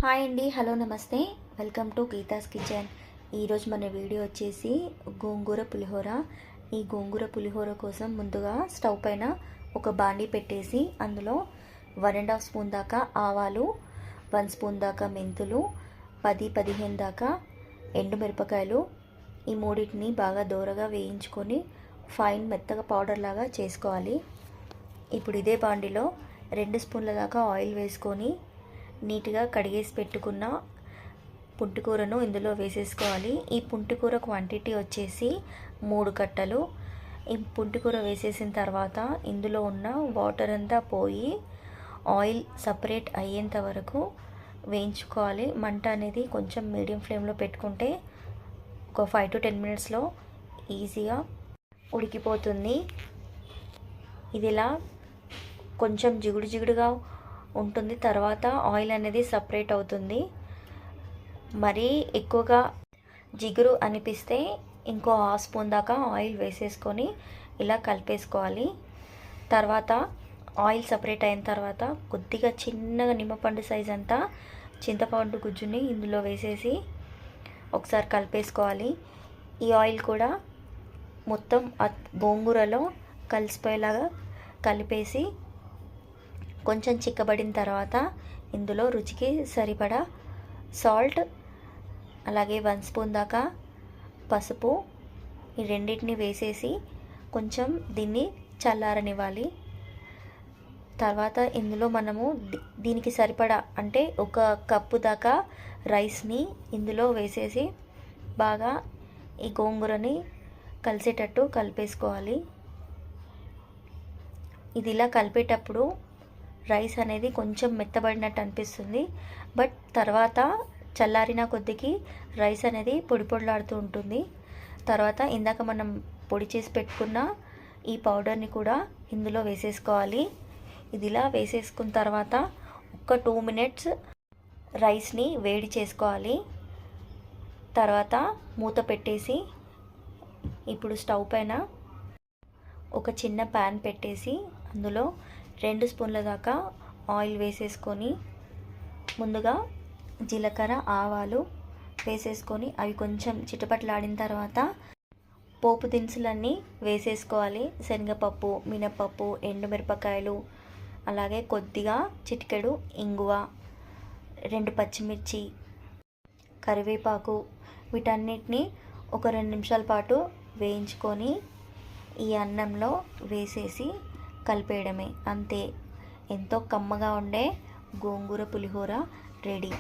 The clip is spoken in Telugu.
హాయ్ అండి, హలో నమస్తే. Welcome to Geetha's kitchen. ఈరోజు మన వీడియో వచ్చేసి గోంగూర పులిహోర. ఈ గోంగూర పులిహోర కోసం ముందుగా స్టవ్ పైన ఒక బాండీ పెట్టేసి అందులో 1.5 స్పూన్ దాకా ఆవాలు, 1 స్పూన్ దాకా మెంతులు, 10-15 దాకా ఎండుమిరపకాయలు, ఈ మూడింటిని బాగా దోరగా వేయించుకొని ఫైన్ మెత్తగా పౌడర్ లాగా చేసుకోవాలి. ఇప్పుడు ఇదే బాండీలో 2 స్పూన్ల దాకా ఆయిల్ వేసుకొని నీట్గా కడిగేసి పెట్టుకున్న పుంటికూరను ఇందులో వేసేసుకోవాలి. ఈ పుంటికూర క్వాంటిటీ వచ్చేసి 3 కట్టలు. ఈ పుంటికూర వేసేసిన తర్వాత ఇందులో ఉన్న వాటర్ అంతా పోయి ఆయిల్ సపరేట్ అయ్యేంత వరకు వేయించుకోవాలి. మంట అనేది కొంచెం మీడియం ఫ్లేమ్లో పెట్టుకుంటే ఒక 5-10 మినిట్స్లో ఈజీగా ఉడికిపోతుంది. ఇది ఇలా కొంచెం జిగుడుగా ఉంటుంది. తర్వాత ఆయిల్ అనేది సపరేట్ అవుతుంది. మరీ ఎక్కువగా జిగురు అనిపిస్తే ఇంకో 1/2 స్పూన్ దాకా ఆయిల్ వేసేసుకొని ఇలా కలిపేసుకోవాలి. తర్వాత ఆయిల్ సపరేట్ అయిన తర్వాత కొద్దిగా చిన్నగా నిమ్మపండు సైజ్ అంతా చింతపండు గుజ్జుని ఇందులో వేసేసి ఒకసారి కలిపేసుకోవాలి. ఈ ఆయిల్ కూడా మొత్తం గోంగూరలో కలిసిపోయేలాగా కలిపేసి కొంచెం చిక్కబడిన తర్వాత ఇందులో రుచికి సరిపడా సాల్ట్, అలాగే 1 స్పూన్ దాకా పసుపు, ఈ రెండింటిని వేసేసి కొంచెం దీన్ని చల్లారనివ్వాలి. తర్వాత ఇందులో మనము దీనికి సరిపడా అంటే 1 కప్పు దాకా రైస్ని ఇందులో వేసేసి బాగా ఈ గోంగూరని కలిసేటట్టు కలిపేసుకోవాలి. ఇది ఇలా కలిపేటప్పుడు రైస్ అనేది కొంచెం మెత్తబడినట్టు అనిపిస్తుంది. బట్ తర్వాత చల్లారిన కొద్దికి రైస్ అనేది పొడిలాడుతూ ఉంటుంది. తర్వాత ఇందాక మనం పొడి చేసి పెట్టుకున్న ఈ పౌడర్ని కూడా ఇందులో వేసేసుకోవాలి. ఇది ఇలా వేసేసుకున్న తర్వాత ఒక 2 మినిట్స్ రైస్ని వేడి చేసుకోవాలి. తర్వాత మూత పెట్టేసి ఇప్పుడు స్టవ్ పైన ఒక చిన్న ప్యాన్ పెట్టేసి అందులో 2 స్పూన్ల దాకా ఆయిల్ వేసేసుకొని ముందుగా జీలకర్ర, ఆవాలు వేసేసుకొని అవి కొంచెం చిటపట్లాడిన తర్వాత పోపు దినుసులన్నీ వేసేసుకోవాలి. శనగపప్పు, మినపప్పు, ఎండుమిరపకాయలు, అలాగే కొద్దిగా చిటికెడు ఇంగువ, 2 పచ్చిమిర్చి, కరివేపాకు, వీటన్నిటిని ఒక 2 నిమిషాల పాటు వేయించుకొని ఈ అన్నంలో వేసేసి కలిపేయడమే. అంతే, ఎంతో కమ్మగా ఉండే గోంగూర పులిహోర రెడీ.